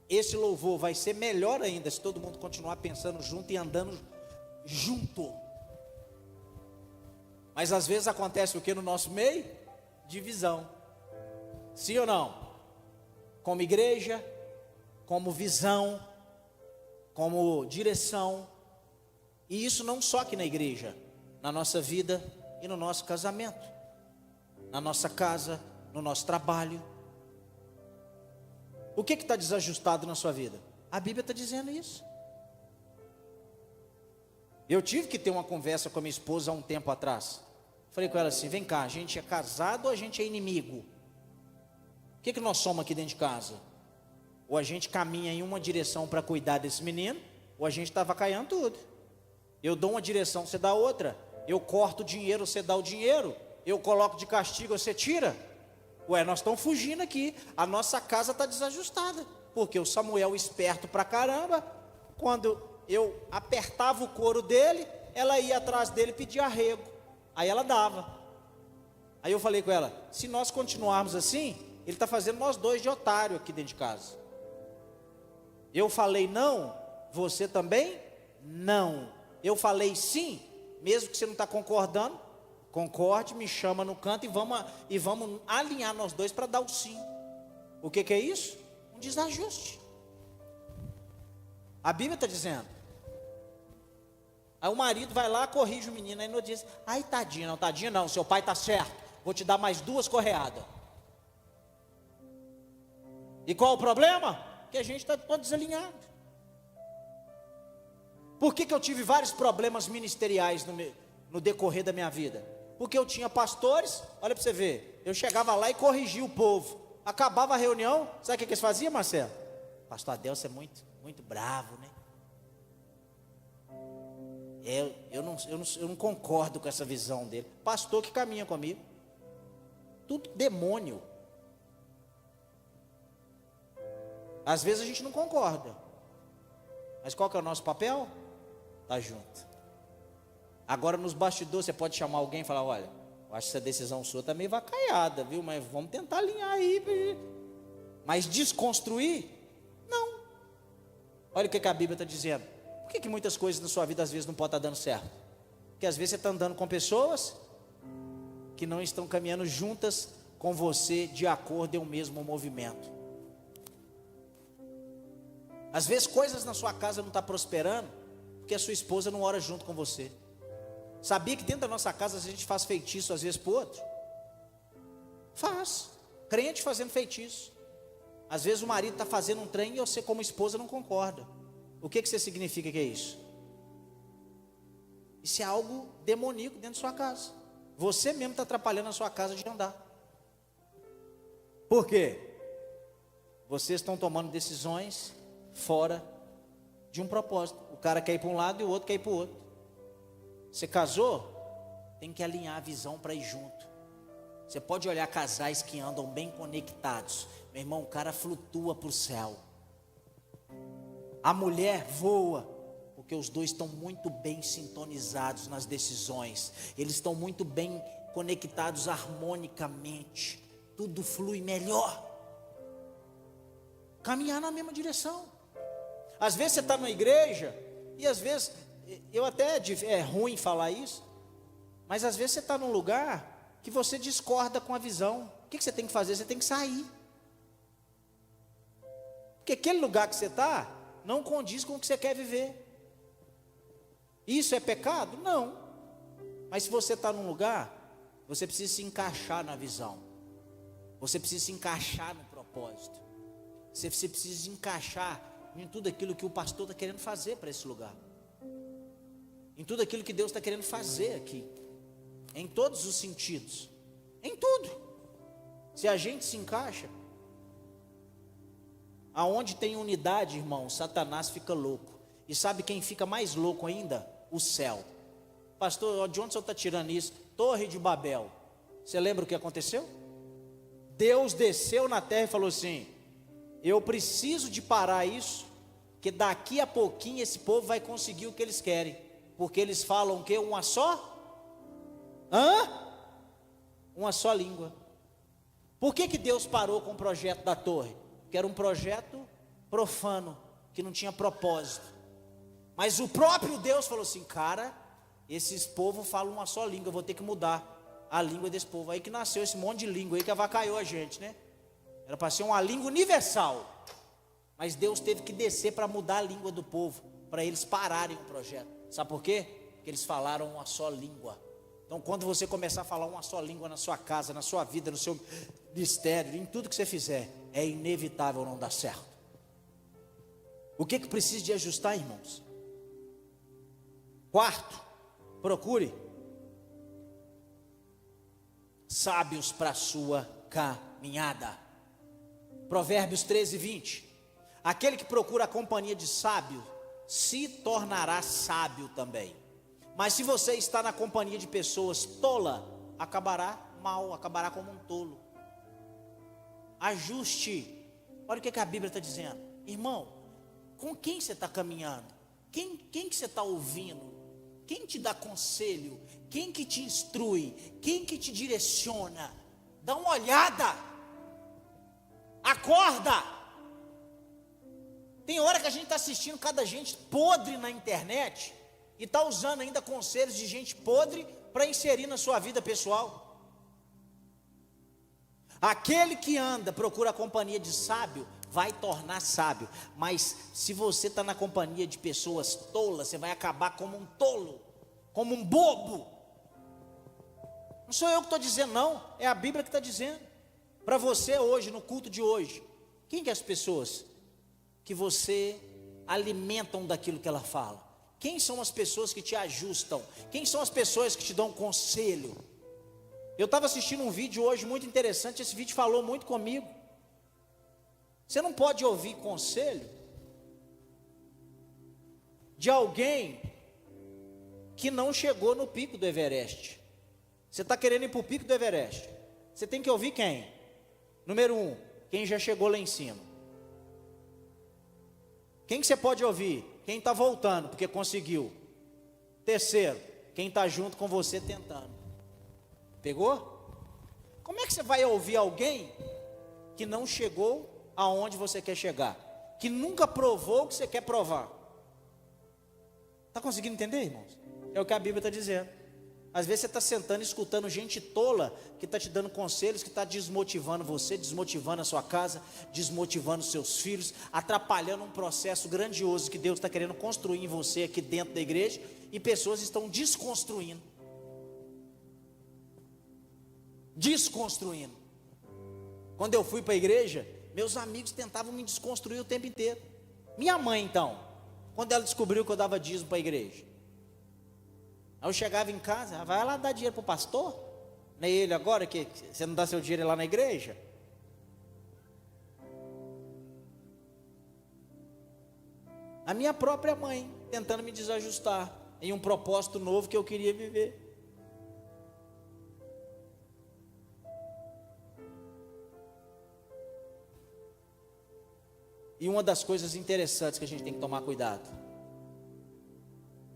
Esse louvor vai ser melhor ainda se todo mundo continuar pensando junto e andando junto. Mas às vezes acontece o que no nosso meio? Divisão. Sim ou não? Como igreja, como visão, como direção. E isso não só aqui na igreja, na nossa vida e no nosso casamento, na nossa casa, no nosso trabalho. O que está desajustado na sua vida? A Bíblia está dizendo isso. Eu tive que ter uma conversa com a minha esposa há um tempo atrás. Falei com ela assim, vem cá, a gente é casado ou a gente é inimigo? O que nós somos aqui dentro de casa? Ou a gente caminha em uma direção para cuidar desse menino, ou a gente está vacaiando tudo. Eu dou uma direção, você dá outra. Eu corto o dinheiro, você dá o dinheiro. Eu coloco de castigo, você tira. Ué, nós estamos fugindo aqui. A nossa casa está desajustada. Porque o Samuel, esperto pra caramba, quando eu apertava o couro dele, ela ia atrás dele pedir arrego. Aí ela dava. Aí eu falei com ela, se nós continuarmos assim, ele está fazendo nós dois de otário aqui dentro de casa. Eu falei não, você também? Não. Eu falei sim, mesmo que você não está concordando, concorde, me chama no canto e vamos alinhar nós dois para dar o sim. O que é isso? Um desajuste. A Bíblia está dizendo. Aí o marido vai lá, corrige o menino, aí não diz, ai tadinha não, seu pai está certo, vou te dar mais 2 correadas. E qual o problema? Que a gente está todo desalinhado. Por que eu tive vários problemas ministeriais no decorrer da minha vida? Porque eu tinha pastores, olha para você ver, eu chegava lá e corrigia o povo. Acabava a reunião, sabe o que eles faziam, Marcelo? Pastor Adelso é muito bravo, né? Eu não concordo com essa visão dele. Pastor que caminha comigo, tudo demônio. Às vezes a gente não concorda, mas qual que é o nosso papel? Tá junto. Agora nos bastidores você pode chamar alguém e falar, olha, Eu acho que essa decisão sua está meio vacaiada, viu? Mas vamos tentar alinhar aí. Mas desconstruir? Não. Olha o que a Bíblia está dizendo. Por que muitas coisas na sua vida às vezes não podem estar dando certo? Porque às vezes você está andando com pessoas que não estão caminhando juntas com você de acordo em um mesmo movimento. Às vezes coisas na sua casa não estão prosperando porque a sua esposa não ora junto com você. Sabia que dentro da nossa casa a gente faz feitiço às vezes para o outro? Faz. Crente fazendo feitiço. Às vezes o marido está fazendo um trem e você como esposa não concorda. O que você significa que é isso? Isso é algo demoníaco dentro da sua casa. Você mesmo está atrapalhando a sua casa de andar. Por quê? Vocês estão tomando decisões fora de um propósito. O cara quer ir para um lado e o outro quer ir para o outro. Você casou? Tem que alinhar a visão para ir junto. Você pode olhar casais que andam bem conectados. Meu irmão, o cara flutua para o céu. A mulher voa, porque os dois estão muito bem sintonizados nas decisões. Eles estão muito bem conectados harmonicamente. Tudo flui melhor. Caminhar na mesma direção. Às vezes você está na igreja, e às vezes, é ruim falar isso, mas às vezes você está num lugar que você discorda com a visão. O que você tem que fazer? Você tem que sair. Porque aquele lugar que você está não condiz com o que você quer viver. Isso é pecado? Não. Mas se você está num lugar, você precisa se encaixar na visão. Você precisa se encaixar no propósito. Você precisa se encaixar em tudo aquilo que o pastor está querendo fazer para esse lugar. Em tudo aquilo que Deus está querendo fazer aqui. Em todos os sentidos. Em tudo. Se a gente se encaixa, aonde tem unidade, irmão, Satanás fica louco. E sabe quem fica mais louco ainda? O céu. Pastor, de onde o senhor está tirando isso? Torre de Babel. Você lembra o que aconteceu? Deus desceu na terra e falou assim: eu preciso de parar isso, que daqui a pouquinho esse povo vai conseguir o que eles querem. Porque eles falam o quê? Uma só? Uma só língua. Por que Deus parou com o projeto da torre? Porque era um projeto profano, que não tinha propósito. Mas o próprio Deus falou assim: cara, esses povos falam uma só língua, eu vou ter que mudar a língua desse povo. Aí que nasceu esse monte de língua aí que avacalhou a gente, né? Era para ser uma língua universal. Mas Deus teve que descer para mudar a língua do povo, para eles pararem o projeto. Sabe por quê? Porque eles falaram uma só língua. Então quando você começar a falar uma só língua na sua casa, na sua vida, no seu ministério, em tudo que você fizer, é inevitável não dar certo. O que precisa de ajustar, irmãos? Quarto, procure sábios para a sua caminhada. Provérbios 13:20. Aquele que procura a companhia de sábio se tornará sábio também. Mas se você está na companhia de pessoas tola, acabará mal, acabará como um tolo. Ajuste. Olha o que a Bíblia está dizendo. Irmão, com quem você está caminhando? Quem que você está ouvindo? Quem te dá conselho? Quem que te instrui? Quem que te direciona? Dá uma olhada. Acorda. Tem hora que a gente está assistindo cada gente podre na internet e está usando ainda conselhos de gente podre para inserir na sua vida pessoal. Aquele que anda, procura a companhia de sábio, vai tornar sábio. Mas se você está na companhia de pessoas tolas, você vai acabar como um tolo, como um bobo. Não sou eu que estou dizendo não, é a Bíblia que está dizendo. Para você hoje, no culto de hoje, quem que é as pessoas que você alimentam daquilo que ela fala? Quem são as pessoas que te ajustam? Quem são as pessoas que te dão conselho? Eu estava assistindo um vídeo hoje muito interessante, esse vídeo falou muito comigo. Você não pode ouvir conselho de alguém que não chegou no pico do Everest. Você está querendo ir para o pico do Everest, você tem que ouvir quem? Número 1, quem já chegou lá em cima. Quem que você pode ouvir? Quem está voltando porque conseguiu. Terceiro, quem está junto com você tentando. Pegou? Como é que você vai ouvir alguém que não chegou aonde você quer chegar? Que nunca provou o que você quer provar? Está conseguindo entender, irmãos? É o que a Bíblia está dizendo. Às vezes você está sentando, escutando gente tola, que está te dando conselhos, que está desmotivando você, desmotivando a sua casa, desmotivando seus filhos, atrapalhando um processo grandioso que Deus está querendo construir em você aqui dentro da igreja, e pessoas estão desconstruindo. Quando eu fui para a igreja, meus amigos tentavam me desconstruir o tempo inteiro. Minha mãe então, quando ela descobriu que eu dava dízimo para a igreja, aí eu chegava em casa, vai lá dar dinheiro para o pastor? Não é ele agora que você não dá seu dinheiro lá na igreja? A minha própria mãe tentando me desajustar em um propósito novo que eu queria viver. E uma das coisas interessantes que a gente tem que tomar cuidado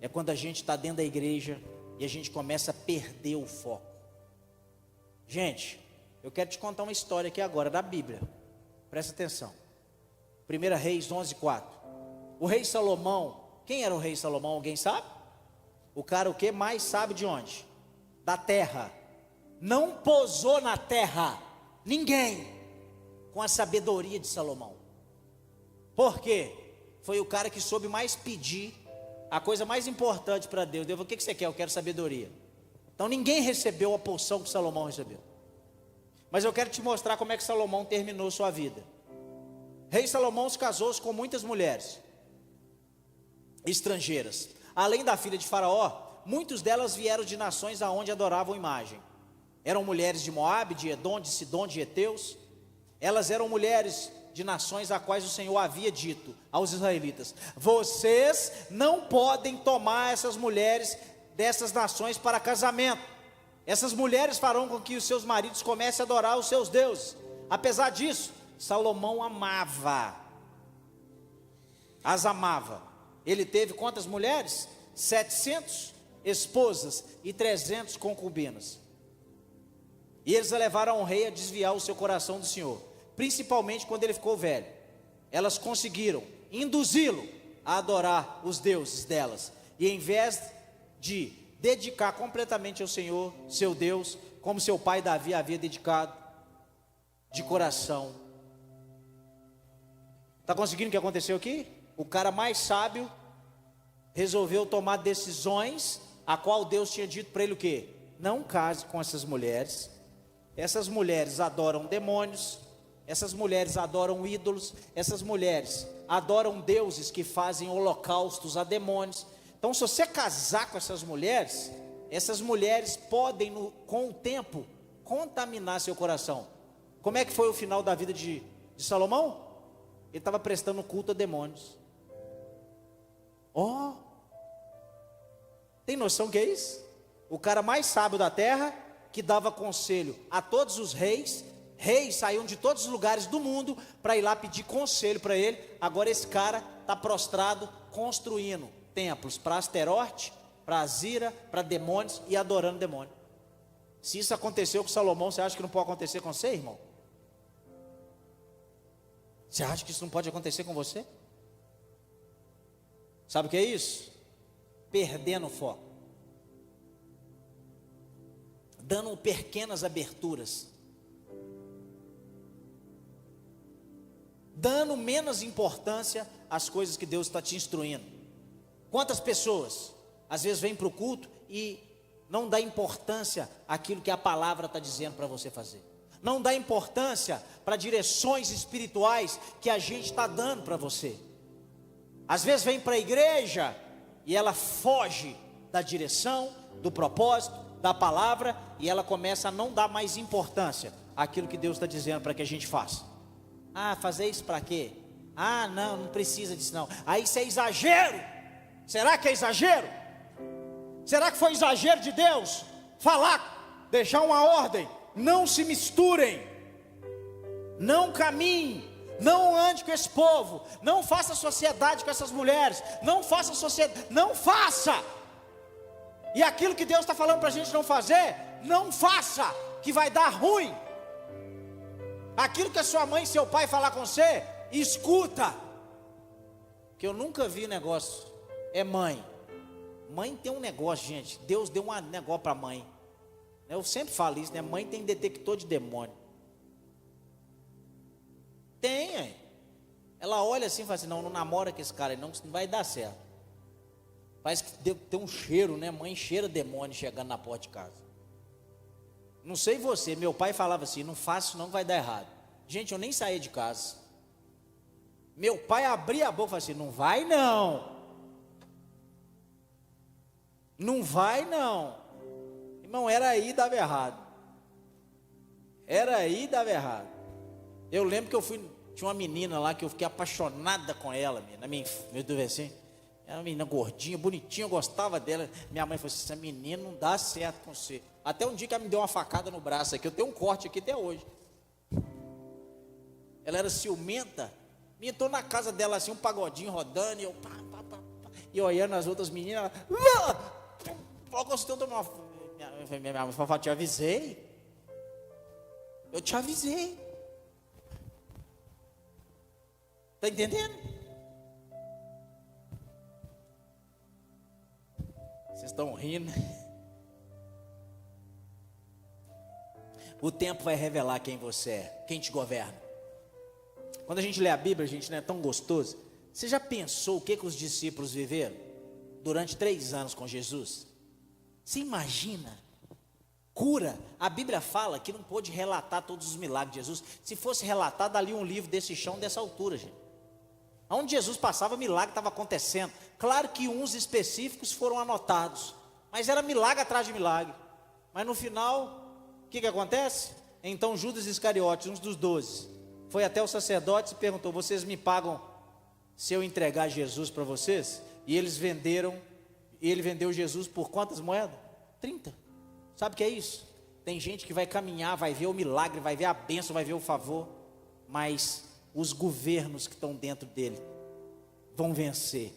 é quando a gente está dentro da igreja e a gente começa a perder o foco. Gente, eu quero te contar uma história aqui agora da Bíblia. Presta atenção. 1 Reis 11:4. O rei Salomão, quem era o rei Salomão? Alguém sabe? O cara o que mais sabe de onde? Da terra. Não pousou na terra ninguém com a sabedoria de Salomão. Por quê? Foi o cara que soube mais pedir a coisa mais importante para Deus. Deus falou: o que você quer? Eu quero sabedoria. Então ninguém recebeu a porção que Salomão recebeu. Mas eu quero te mostrar como é que Salomão terminou sua vida. Rei Salomão se casou com muitas mulheres estrangeiras. Além da filha de Faraó, muitas delas vieram de nações aonde adoravam imagem. Eram mulheres de Moabe, de Edom, de Sidom, de Heteus. Elas eram mulheres de nações a quais o Senhor havia dito aos israelitas: vocês não podem tomar essas mulheres dessas nações para casamento. Essas mulheres farão com que os seus maridos comecem a adorar os seus deuses. Apesar disso, Salomão as amava. Ele teve quantas mulheres? 700 esposas e 300 concubinas. E eles levaram o rei a desviar o seu coração do Senhor, principalmente quando ele ficou velho. Elas conseguiram induzi-lo a adorar os deuses delas, e em vez de dedicar completamente ao Senhor, seu Deus, como seu pai Davi havia dedicado de coração. Está conseguindo o que aconteceu aqui? O cara mais sábio resolveu tomar decisões, a qual Deus tinha dito para ele o quê? Não case com essas mulheres. Essas mulheres adoram demônios, essas mulheres adoram ídolos, essas mulheres adoram deuses que fazem holocaustos a demônios. Então, se você casar com essas mulheres podem, com o tempo, contaminar seu coração. Como é que foi o final da vida de Salomão? Ele estava prestando culto a demônios. Tem noção que é isso? O cara mais sábio da terra, que dava conselho a todos os reis saíam de todos os lugares do mundo para ir lá pedir conselho para ele. Agora esse cara está prostrado, construindo templos para Asterote, para Azira, para demônios e adorando demônio. Se isso aconteceu com Salomão, você acha que não pode acontecer com você, irmão? Você acha que isso não pode acontecer com você? Sabe o que é isso? Perdendo o foco, dando pequenas aberturas, dando menos importância às coisas que Deus está te instruindo. Quantas pessoas às vezes vêm para o culto e não dá importância àquilo que a palavra está dizendo para você fazer, não dá importância para direções espirituais que a gente está dando para você. Às vezes vem para a igreja e ela foge da direção, do propósito, da palavra, e ela começa a não dar mais importância àquilo que Deus está dizendo para que a gente faça. Fazer isso para quê? Não precisa disso não. Isso é exagero. Será que é exagero? Será que foi exagero de Deus falar, deixar uma ordem: não se misturem, não caminhem, não ande com esse povo, não faça sociedade com essas mulheres, não faça sociedade, não faça. E aquilo que Deus está falando para a gente não fazer, não faça, que vai dar ruim. Aquilo que a sua mãe e seu pai falar com você, escuta. Que eu nunca vi negócio, é mãe. Mãe tem um negócio, gente. Deus deu um negócio para mãe. Eu sempre falo isso, né? Mãe tem detector de demônio. Tem, hein? Ela olha assim e fala assim: não namora com esse cara aí, não vai dar certo. Parece que tem um cheiro, né? Mãe cheira demônio chegando na porta de casa. Não sei você, meu pai falava assim: não faça isso não, vai dar errado. Gente, eu nem saía de casa. Meu pai abria a boca e falava assim: não vai não. Não vai não. Irmão, era aí e dava errado. Era aí e dava errado. Eu lembro que tinha uma menina lá que eu fiquei apaixonada com ela, meu Deus, assim. Era uma menina gordinha, bonitinha, eu gostava dela. Minha mãe falou assim: essa menina não dá certo com você. Até um dia que ela me deu uma facada no braço aqui, eu tenho um corte aqui até hoje. Ela era ciumenta. Eu estou na casa dela assim, um pagodinho rodando, e eu e olhando as outras meninas. Falou: gostei de uma. Minha mãe falou: te avisei. Eu te avisei. Está entendendo? Vocês estão rindo. O tempo vai revelar quem você é, quem te governa. Quando a gente lê a Bíblia, gente, não é tão gostoso. Você já pensou o que os discípulos viveram durante 3 anos com Jesus? Você imagina? Cura. A Bíblia fala que não pôde relatar todos os milagres de Jesus. Se fosse relatado ali um livro desse chão, dessa altura, gente. Onde Jesus passava, milagre estava acontecendo. Claro que uns específicos foram anotados, mas era milagre atrás de milagre. Mas no final, o que acontece? Então Judas Iscariotes, um dos 12, foi até os sacerdotes e perguntou: vocês me pagam se eu entregar Jesus para vocês? E eles venderam, e ele vendeu Jesus por quantas moedas? 30. Sabe o que é isso? Tem gente que vai caminhar, vai ver o milagre, vai ver a bênção, vai ver o favor, mas os governos que estão dentro dele vão vencer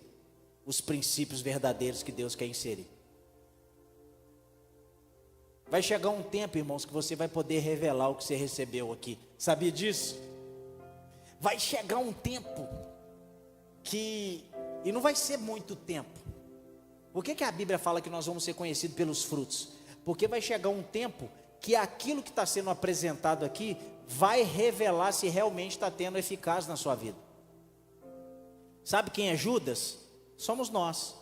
os princípios verdadeiros que Deus quer inserir. Vai chegar um tempo, irmãos, que você vai poder revelar o que você recebeu aqui. Sabia disso? Vai chegar um tempo e não vai ser muito tempo. Por que a Bíblia fala que nós vamos ser conhecidos pelos frutos? Porque vai chegar um tempo que aquilo que está sendo apresentado aqui vai revelar se realmente está tendo eficácia na sua vida. Sabe quem é Judas? Somos nós,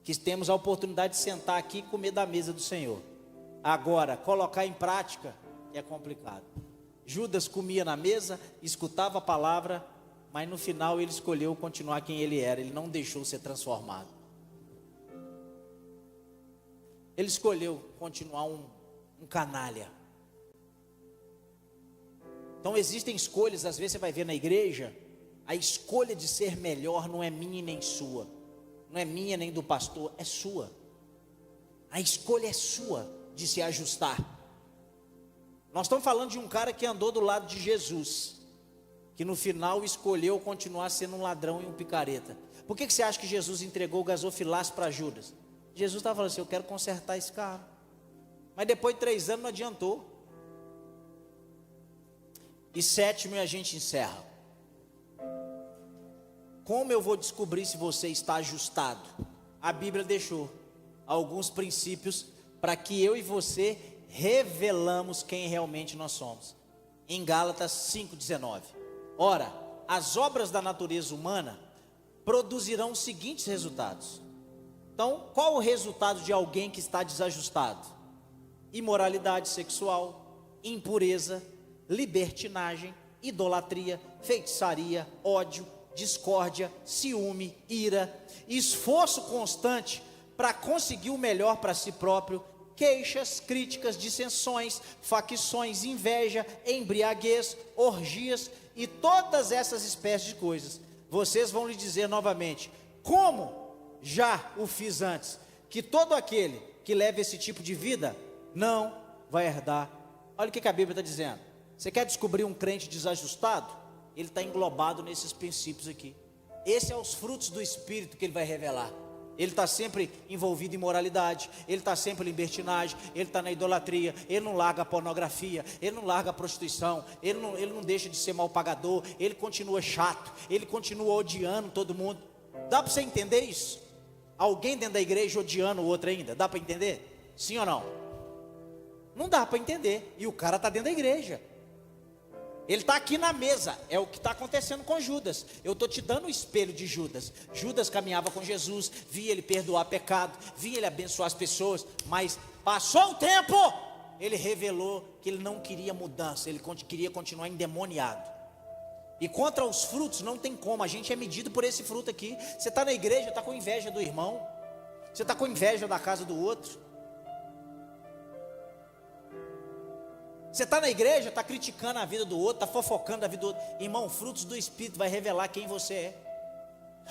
que temos a oportunidade de sentar aqui e comer da mesa do Senhor. Agora, colocar em prática é complicado. Judas comia na mesa, escutava a palavra, mas no final ele escolheu continuar quem ele era. Ele não deixou ser transformado. Ele escolheu continuar um canalha. Então existem escolhas, às vezes você vai ver na igreja, a escolha de ser melhor não é minha e nem sua, não é minha nem do pastor, é sua. A escolha é sua de se ajustar. Nós estamos falando de um cara que andou do lado de Jesus, que no final escolheu continuar sendo um ladrão e um picareta. Por que você acha que Jesus entregou o gasofilaço para Judas? Jesus estava falando assim: eu quero consertar esse carro. Mas depois de 3 anos não adiantou. E 7º, a gente encerra. Como eu vou descobrir se você está ajustado? A Bíblia deixou alguns princípios para que eu e você revelamos quem realmente nós somos. Em Gálatas 5,19. Ora, as obras da natureza humana produzirão os seguintes resultados. Então, qual o resultado de alguém que está desajustado? Imoralidade sexual, impureza, libertinagem, idolatria, feitiçaria, ódio, discórdia, ciúme, ira, esforço constante para conseguir o melhor para si próprio, queixas, críticas, dissensões, facções, inveja, embriaguez, orgias e todas essas espécies de coisas. Vocês vão lhe dizer novamente: como já o fiz antes, que todo aquele que leva esse tipo de vida não vai herdar. Olha o que a Bíblia está dizendo. Você quer descobrir um crente desajustado? Ele está englobado nesses princípios aqui. Esse é os frutos do Espírito que ele vai revelar. Ele está sempre envolvido em imoralidade, ele está sempre em libertinagem, ele está na idolatria, ele não larga a pornografia, ele não larga a prostituição, ele não deixa de ser mal pagador, ele continua chato, ele continua odiando todo mundo. Dá para você entender isso? Alguém dentro da igreja odiando o outro ainda? Dá para entender? Sim ou não? Não dá para entender. E o cara está dentro da igreja. Ele está aqui na mesa. É o que está acontecendo com Judas. Eu estou te dando o espelho de Judas. Judas caminhava com Jesus, via ele perdoar pecado, via ele abençoar as pessoas. Mas passou o tempo, ele revelou que ele não queria mudança, ele queria continuar endemoniado. E contra os frutos não tem como, a gente é medido por esse fruto aqui. Você está na igreja, está com inveja do irmão, você está com inveja da casa do outro. Você está na igreja, está criticando a vida do outro, está fofocando a vida do outro. Irmão, frutos do Espírito vai revelar quem você é.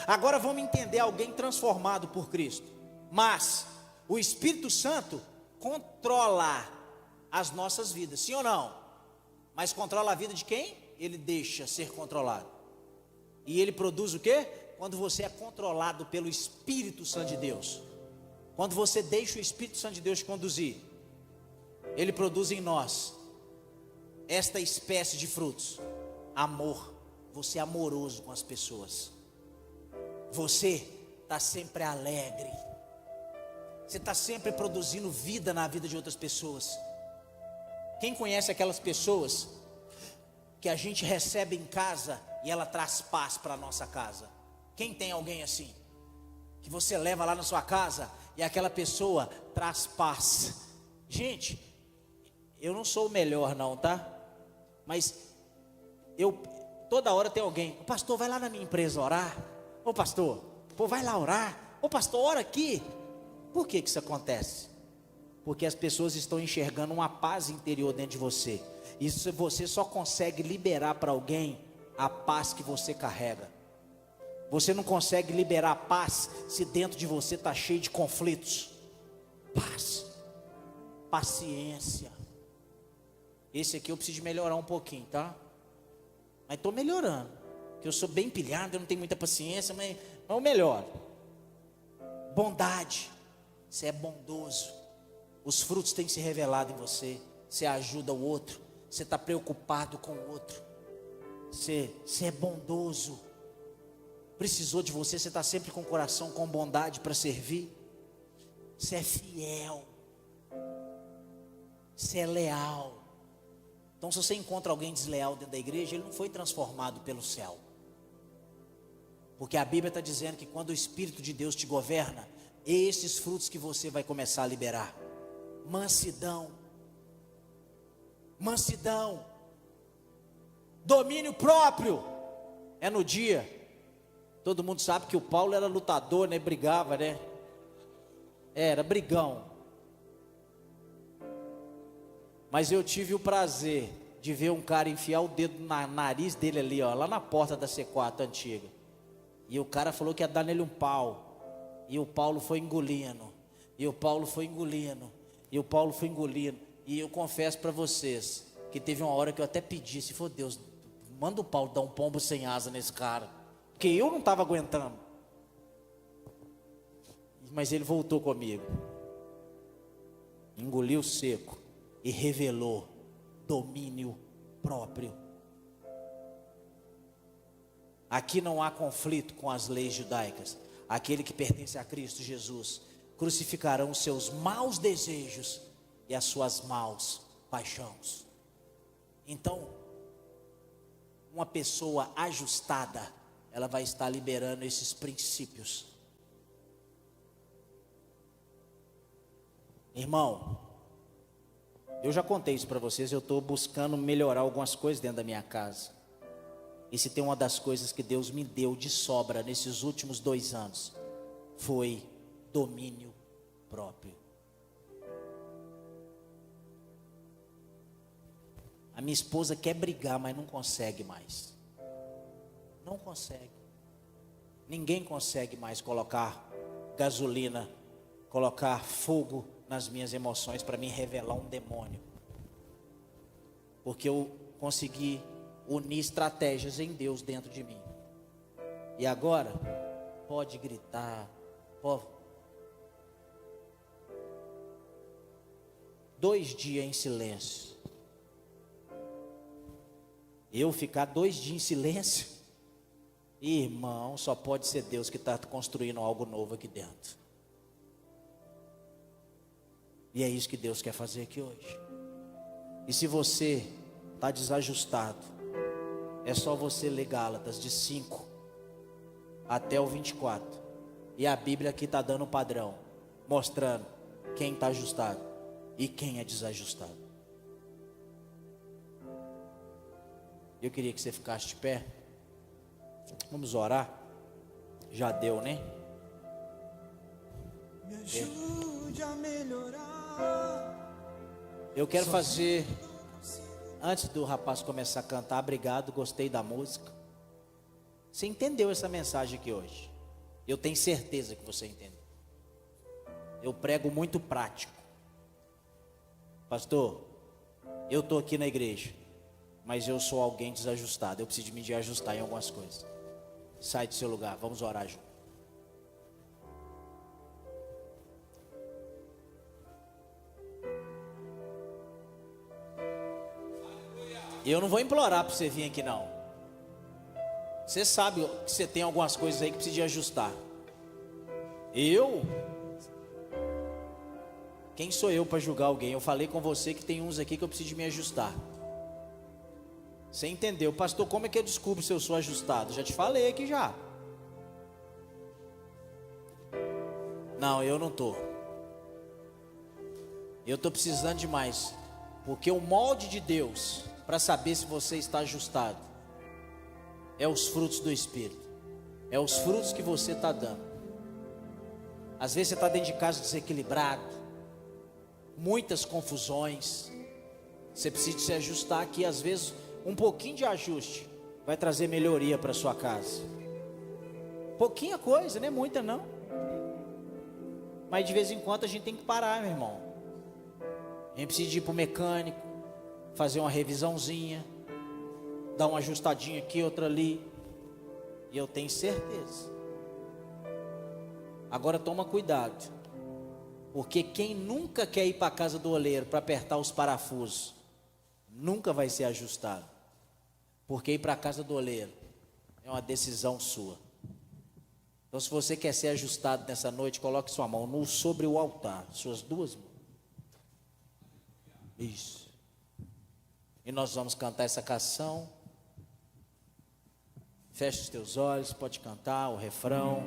Agora vamos entender alguém transformado por Cristo. Mas o Espírito Santo controla as nossas vidas, sim ou não? Mas controla a vida de quem? Ele deixa ser controlado. E ele produz o quê? Quando você é controlado pelo Espírito Santo de Deus. Quando você deixa o Espírito Santo de Deus te conduzir, ele produz em nós esta espécie de frutos. Amor. Você é amoroso com as pessoas. Você está sempre alegre. Você está sempre produzindo vida na vida de outras pessoas. Quem conhece aquelas pessoas que a gente recebe em casa e ela traz paz para a nossa casa? Quem tem alguém assim? Que você leva lá na sua casa e aquela pessoa traz paz. Gente, eu não sou o melhor não, tá? Mas toda hora tem alguém: o pastor, vai lá na minha empresa orar. Ô pastor, pô, vai lá orar. Ô pastor, ora aqui. Por que isso acontece? Porque as pessoas estão enxergando uma paz interior dentro de você. Isso você só consegue liberar para alguém a paz que você carrega. Você não consegue liberar a paz se dentro de você está cheio de conflitos. Paz, paciência. Esse aqui eu preciso melhorar um pouquinho, tá? Mas estou melhorando. Porque eu sou bem pilhado, eu não tenho muita paciência, mas eu melhoro. Bondade. Você é bondoso. Os frutos têm se revelado em você. Você ajuda o outro. Você está preocupado com o outro. Você é bondoso. Precisou de você, você está sempre com o coração com bondade para servir. Você é fiel. Você é leal. Então, se você encontra alguém desleal dentro da igreja, ele não foi transformado pelo céu. Porque a Bíblia está dizendo que quando o Espírito de Deus te governa, esses frutos que você vai começar a liberar: mansidão, domínio próprio. É no dia. Todo mundo sabe que o Paulo era lutador, né? Brigava, né? Era brigão. Mas eu tive o prazer de ver um cara enfiar o dedo no nariz dele ali, ó, lá na porta da C4 antiga. E o cara falou que ia dar nele um pau. E o Paulo foi engolindo. E o Paulo foi engolindo. E o Paulo foi engolindo. E eu confesso para vocês que teve uma hora que eu até pedi: se for Deus, manda o Paulo dar um pombo sem asa nesse cara, porque eu não estava aguentando. Mas ele voltou comigo, engoliu seco e revelou domínio próprio. Aqui não há conflito com as leis judaicas. Aquele que pertence a Cristo Jesus crucificarão os seus maus desejos e as suas maus paixões. Então, uma pessoa ajustada, ela vai estar liberando esses princípios. Irmão, eu já contei isso para vocês. Eu estou buscando melhorar algumas coisas dentro da minha casa. E se tem uma das coisas que Deus me deu de sobra nesses últimos 2 anos, foi domínio próprio. A minha esposa quer brigar, mas não consegue mais. Não consegue. Ninguém consegue mais colocar gasolina, colocar fogo nas minhas emoções para me revelar um demônio. Porque eu consegui unir estratégias em Deus dentro de mim. E agora, pode gritar, Povo, 2 dias em silêncio. Eu ficar 2 dias em silêncio? Irmão, só pode ser Deus que está construindo algo novo aqui dentro. E é isso que Deus quer fazer aqui hoje. E se você está desajustado, é só você ler Gálatas de 5 até o 24. E a Bíblia aqui está dando um padrão, mostrando quem está ajustado e quem é desajustado. Eu queria que você ficasse de pé. Vamos orar. Já deu, né? Me ajude a melhorar. Eu quero fazer, antes do rapaz começar a cantar, obrigado, gostei da música. Você entendeu essa mensagem aqui hoje? Eu tenho certeza que você entendeu. Eu prego muito prático. Pastor, eu estou aqui na igreja, mas eu sou alguém desajustado. Eu preciso me ajustar em algumas coisas. Sai do seu lugar, vamos orar junto. E eu não vou implorar para você vir aqui não. Você sabe que você tem algumas coisas aí que precisa de ajustar. Quem sou eu para julgar alguém? Eu falei com você que tem uns aqui que eu preciso de me ajustar. Você entendeu? Pastor, como é que eu descubro se eu sou ajustado? Já te falei aqui já. Não, eu não estou. Eu estou precisando de mais. Porque o molde de Deus, para saber se você está ajustado, é os frutos do Espírito. É os frutos que você está dando. Às vezes você está dentro de casa desequilibrado, muitas confusões. Você precisa se ajustar aqui. Às vezes um pouquinho de ajuste vai trazer melhoria para sua casa. Pouquinha coisa, não é muita não. Mas de vez em quando a gente tem que parar, meu irmão. A gente precisa ir para o mecânico, fazer uma revisãozinha, dar uma ajustadinha aqui, outra ali. E eu tenho certeza. Agora toma cuidado, porque quem nunca quer ir para a casa do oleiro para apertar os parafusos, nunca vai ser ajustado. Porque ir para a casa do oleiro é uma decisão sua. Então, se você quer ser ajustado nessa noite, coloque sua mão sobre o altar, suas 2 mãos. Isso. E nós vamos cantar essa canção. Feche os teus olhos, pode cantar o refrão.